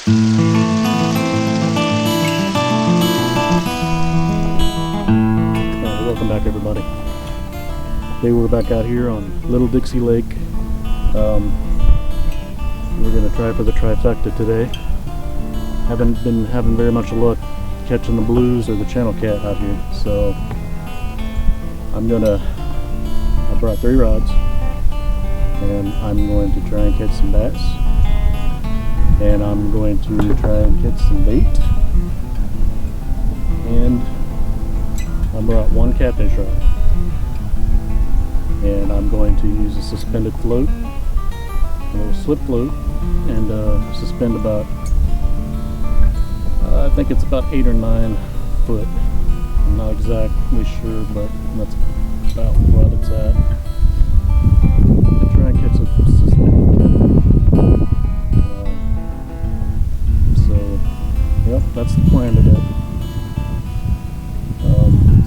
Welcome back, everybody. Today we're back out here on Little Dixie Lake. We're going to try for the trifecta today. Haven't been having very much luck catching the blues or the channel cat out here, so I brought 3 rods, and I'm going to try and catch some bass, and I'm going to try and catch some bait, and I brought 1 catfish rod, and I'm going to use a suspended float, a little slip float, and suspend about, I think it's about 8 or 9 foot. I'm not exactly sure, but that's about what it's at. And try and catch a suspended cat. So, yep, that's the plan today.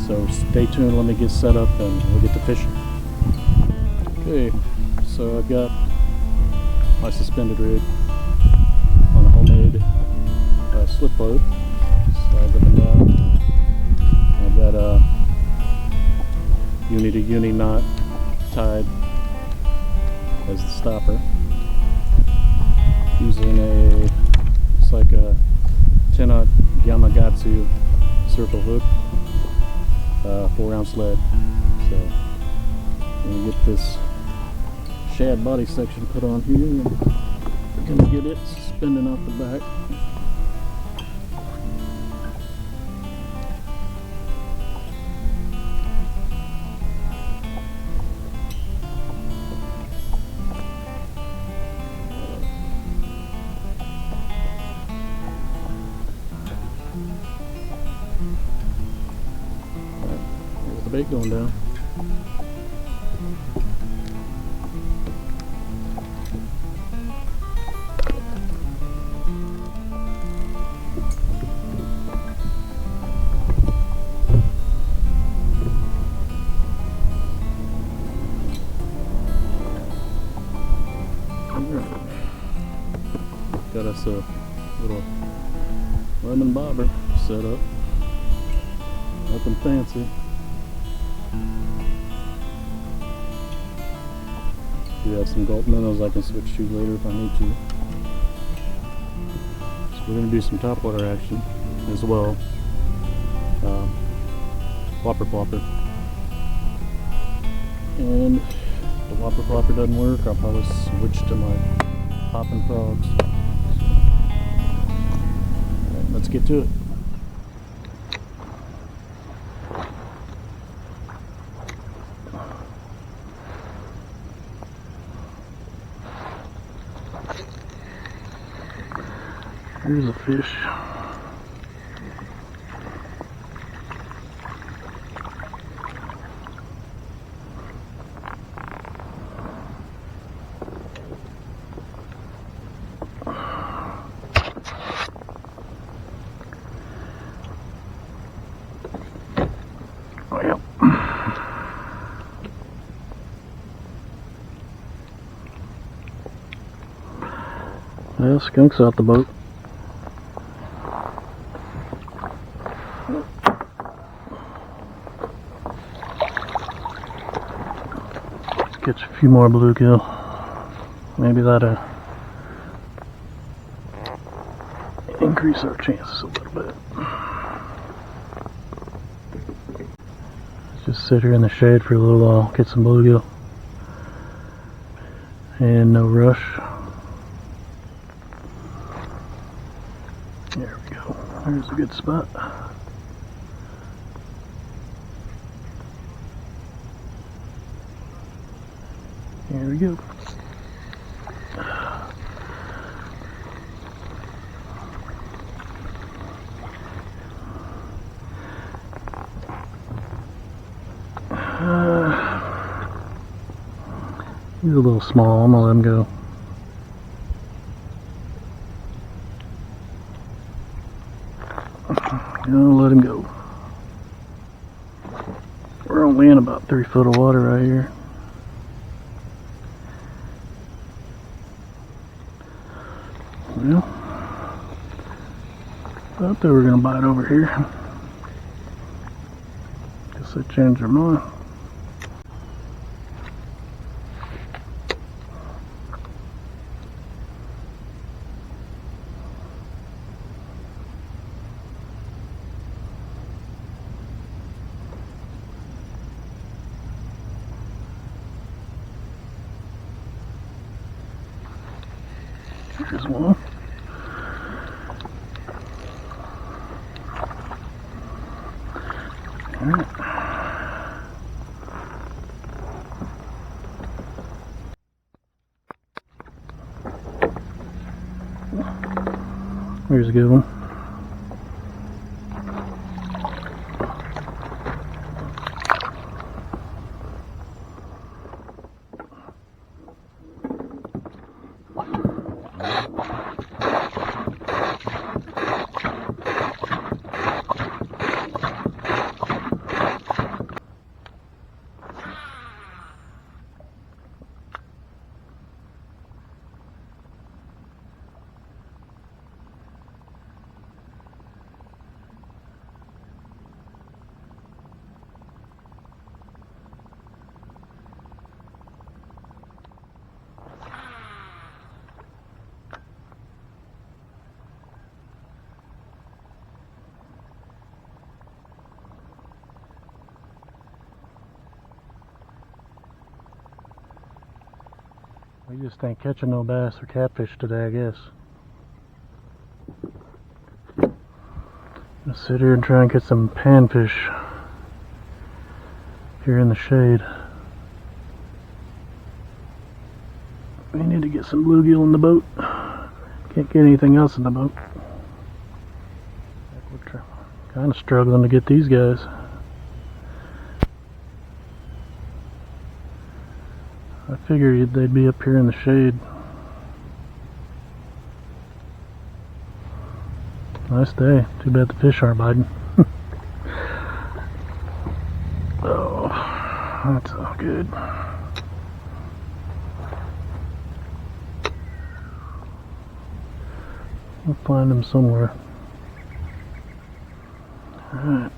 So stay tuned, let me get set up and we'll get to fishing. Okay, so I've got my suspended rig on a homemade slip float. Slides up and down. I've got a uni to uni knot tied as the stopper. Using it's like a 10-aught Yamagatsu circle hook. 4-ounce lead. So I'm gonna get this shad body section put on here, and we're gonna get it suspending off the back. The bait going down. Got us a little lemon bobber set up. Nothing fancy. We have some gulp minnows I can switch to later if I need to. So we're going to do some topwater action as well. Whopper plopper. And if the whopper plopper doesn't work, I'll probably switch to my popping frogs. Alright, let's get to it. Here's a fish. Oh, yep. Well, skunk's out the boat. Catch a few more bluegill. Maybe that'll increase our chances a little bit. Let's just sit here in the shade for a little while, get some bluegill. And no rush. There we go. There's a good spot. Here we go. He's a little small. I'm gonna let him go. I'll let him go. We're only in about 3 foot of water right here. Well, Thought they were gonna bite over here. Guess they changed their mind. Here's one. Alright. Here's a good one. We just ain't catching no bass or catfish today, I guess. I'm gonna sit here and try and get some panfish here in the shade. We need to get some bluegill in the boat. Can't get anything else in the boat. We're kind of struggling to get these guys. I figured they'd be up here in the shade. Nice day. Too bad the fish aren't biting. Oh, that's all good. We'll find them somewhere. Alright.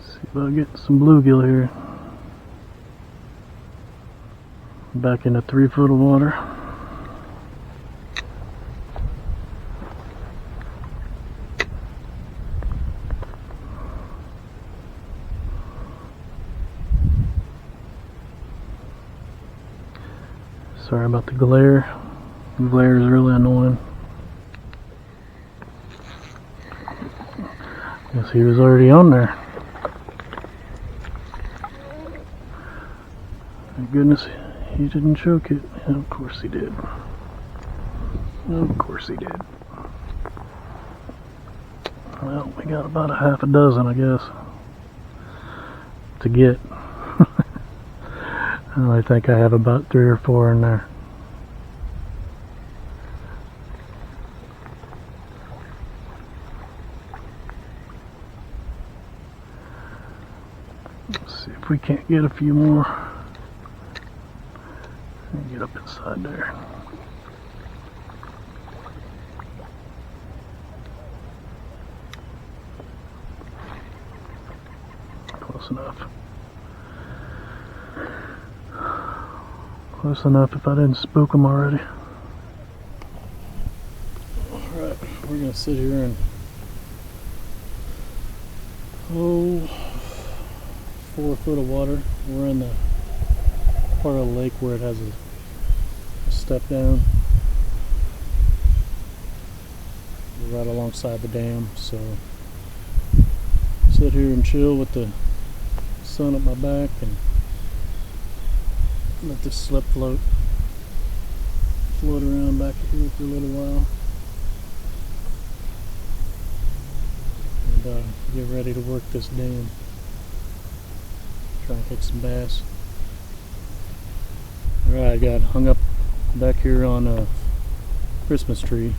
See if I get some bluegill here. Back into 3 foot of water. Sorry about the glare. The glare is really annoying. Guess he was already on there. Thank goodness he didn't choke it. Yeah, of course he did. Of course he did. Well, we got about a half a dozen, I guess, to get. I think I have about 3 or 4 in there. Let's see if we can't get a few more. Get up inside there. Close enough. Close enough if I didn't spook them already. Alright, we're going to sit here and 4 foot of water. We're in the part of the lake where it has a step down. We're right alongside the dam, so sit here and chill with the sun at my back and let this slip float around back here for a little while, and get ready to work this dam. Try and catch some bass. Alright, I got hung up back here on a Christmas tree,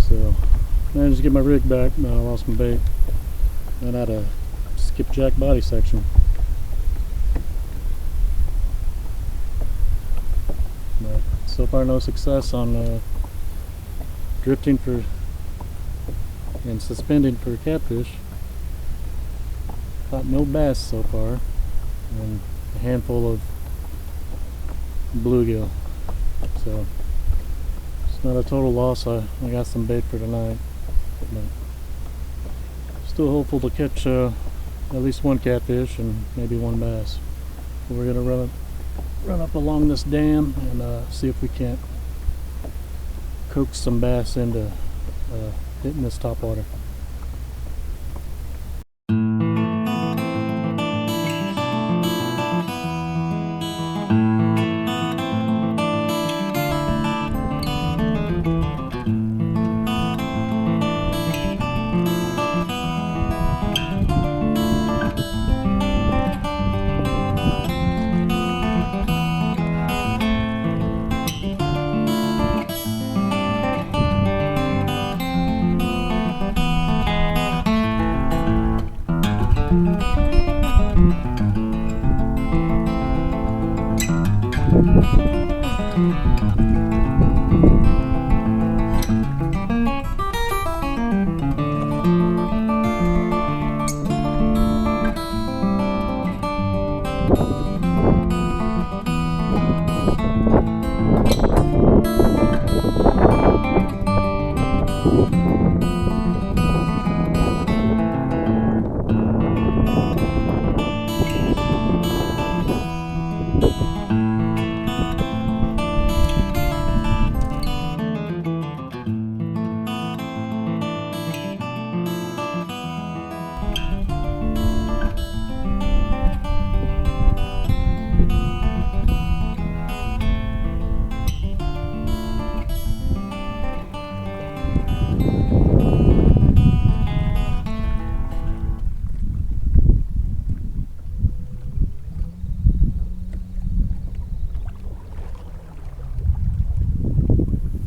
so managed to get my rig back, but I lost my bait. And I had a skipjack body section. But so far no success on drifting for and suspending for catfish. Caught no bass so far, and a handful of bluegill. So it's not a total loss. I got some bait for tonight, but still hopeful to catch at least one catfish and maybe one bass. So we're gonna run up along this dam and see if we can't coax some bass into hitting this top water.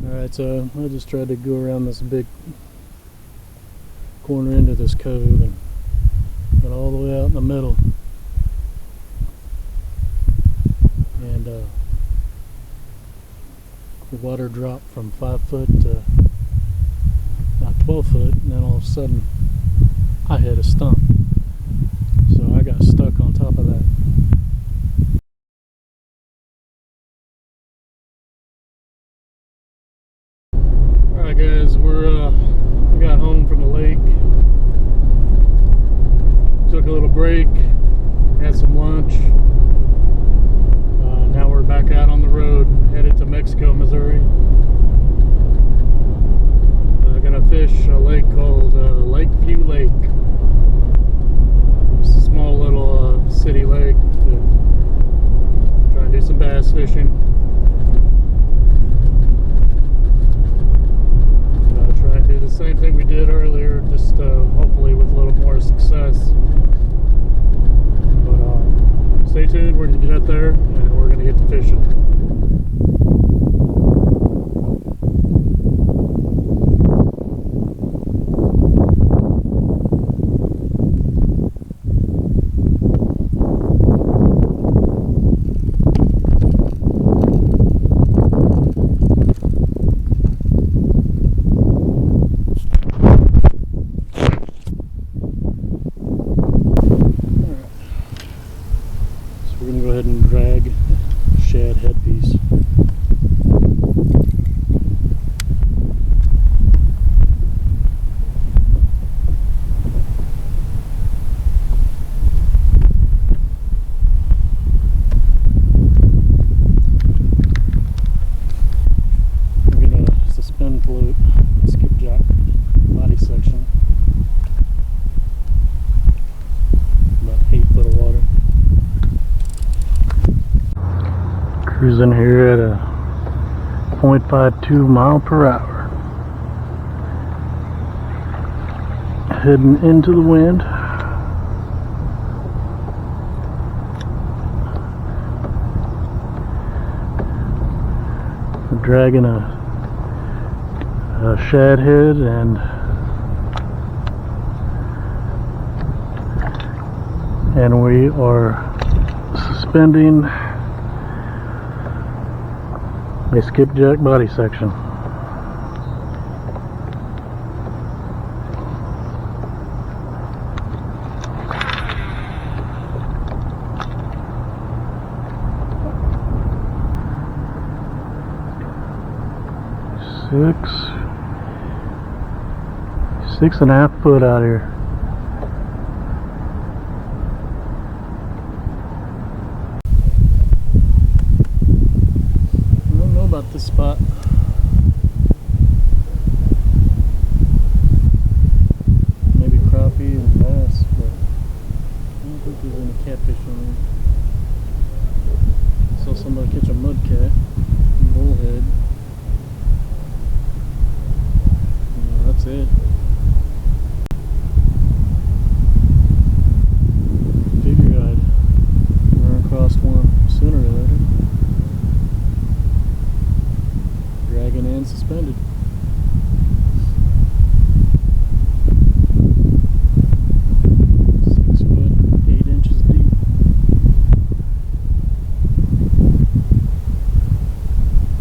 Alright, so I just tried to go around this big corner into this cove and got all the way out in the middle. And the water dropped from 5 foot to about 12 foot, and then all of a sudden I hit a stump. So I got stuck on top of that. Alright guys, we got home from the lake, took a little break, had some lunch. Now we're back out on the road, headed to Mexico, Missouri. Gonna fish a lake called Lakeview Lake. It's a small little city lake. Try and do some bass fishing. Try and do the same thing we did earlier, just hopefully with a little more success. But stay tuned, we're going to get out there and we're going to get to fishing. We're going to go ahead and drag a shad headpiece. We're going to suspend float skipjack body section. About 8 foot of water. Cruising here at a 0.52 mile per hour. Heading into the wind. We're dragging a shad head and we are suspending a skipjack body section. 6.5 foot out here. I don't know about this spot. Maybe crappie and bass, but I don't think there's any catfish on here. Saw somebody catch a mudcat, bullhead. No, that's it. Figured I'd run across one sooner or later. Dragging and suspended. 6 foot, 8 inches deep.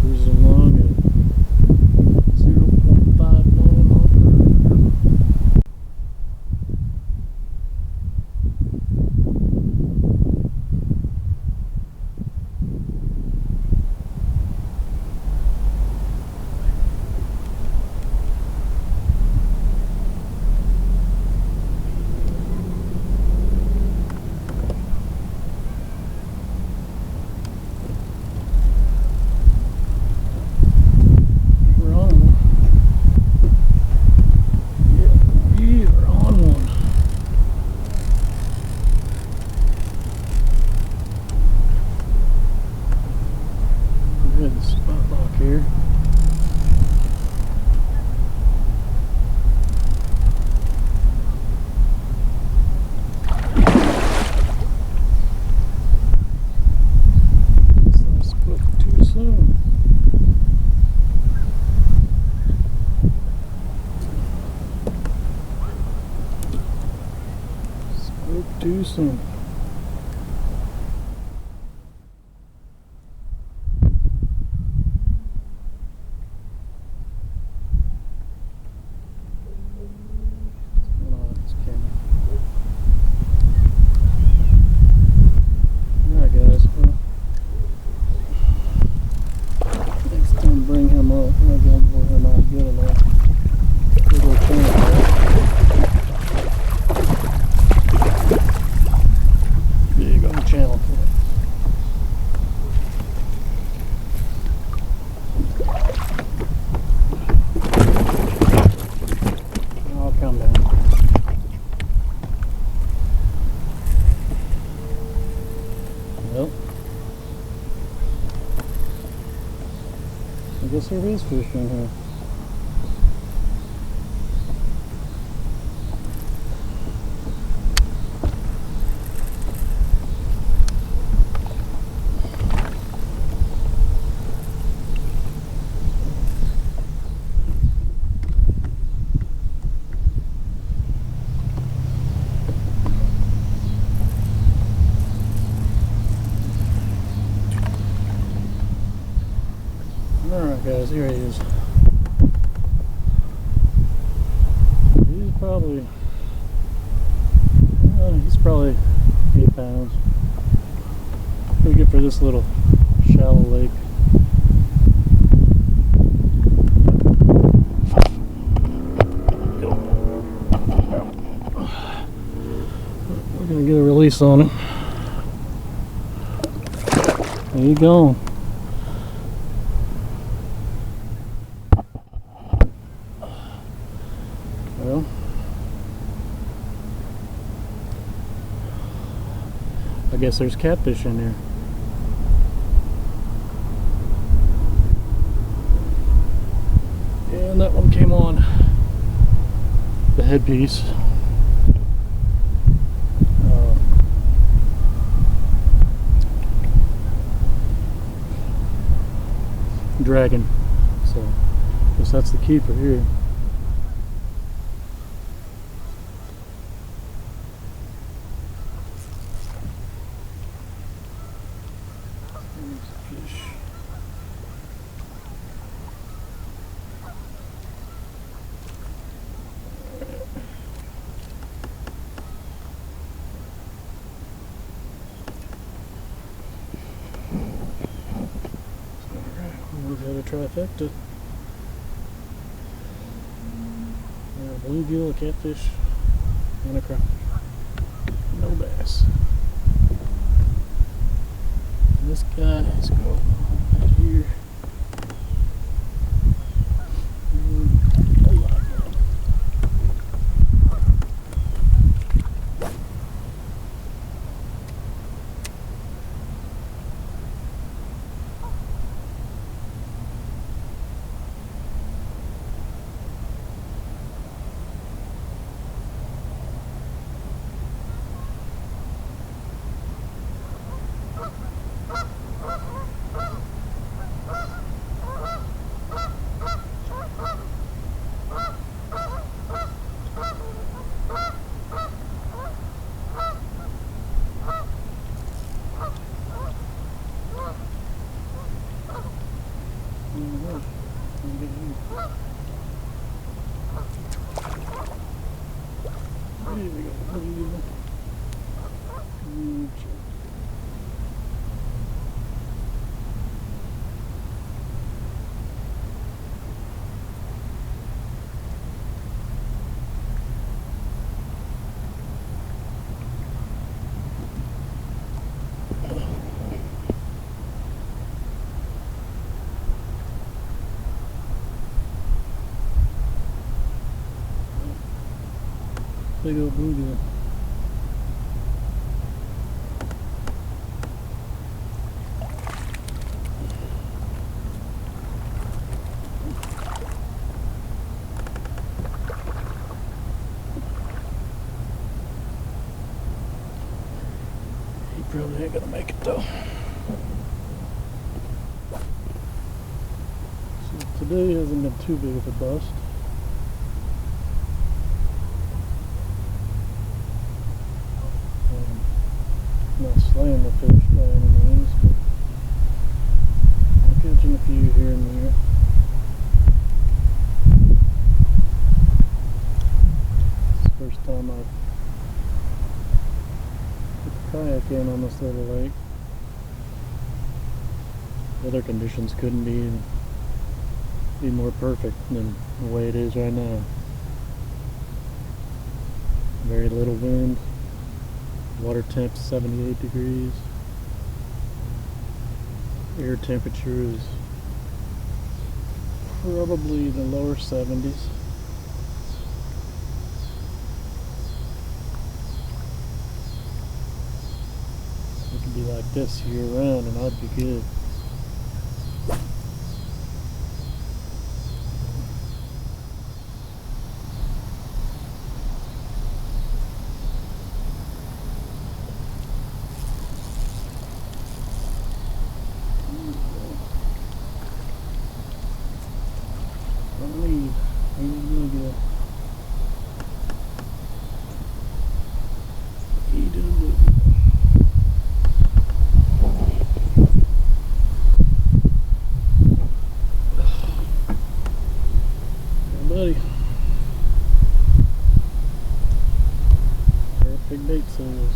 Cruising along at 0.59 whopper. Spot lock here. So I spoke too soon. Spoke too soon. Bring him up. I'm gonna pull him out good enough. Little channel. Big old channel. I'll come down. Well, I guess there is fish in here. Alright guys, here he is. He's probably 8 pounds. Pretty good for this little shallow lake. We're gonna get a release on him. There you go. Well, I guess there's catfish in there. And that one came on the headpiece. Dragon. So I guess that's the keeper here. Fish. We've got a trifecta. bluegill, a catfish, and a crappie. No bass. And this guy is going right here. A lot, man. Here we go. Big old bluegill. He probably ain't gonna make it though. So today hasn't been too big of a bust. Not slaying the fish by any means, but I'm catching a few here and there. It's the first time I've put the kayak in on this little lake. Weather conditions couldn't be more perfect than the way it is right now. Very little wind. Water temp 78 degrees. Air temperature is probably the lower 70s. It could be like this year round and I'd be good. Really good. He doing good. Hey, buddy. Perfect bait size.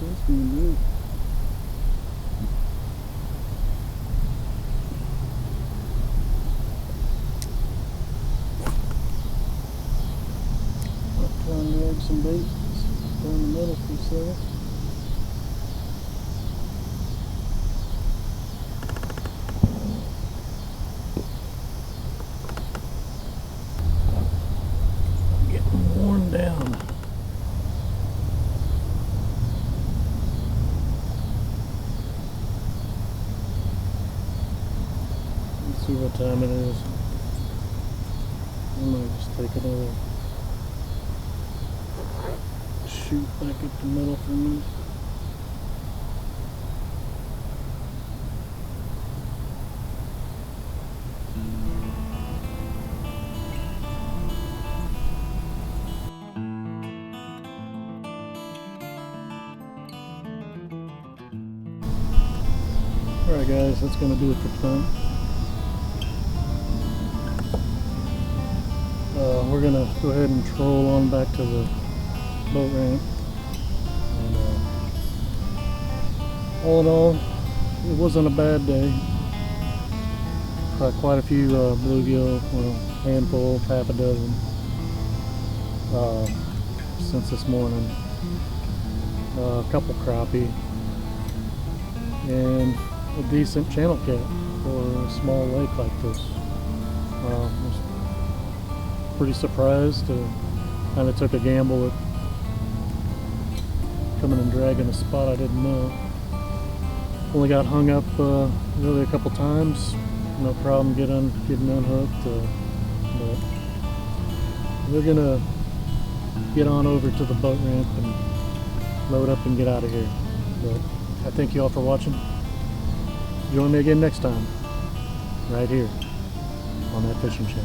That's gonna do it. I'm trying to drag some bait down the middle for a second. I'm getting worn down. See what time it is. I might just take another shoot back up the middle for me. Alright guys, that's going to do it for tonight. We're going to go ahead and troll on back to the boat ramp. And, all in all, it wasn't a bad day. Caught quite a few bluegill, well, handful, half a dozen since this morning. A couple crappie and a decent channel cat for a small lake like this. I was pretty surprised. Kind of took a gamble at coming and dragging a spot I didn't know. Only got hung up really a couple times. No problem getting unhooked. But we're gonna get on over to the boat ramp and load up and get out of here. But I thank you all for watching. Join me again next time, right here on that fishing channel.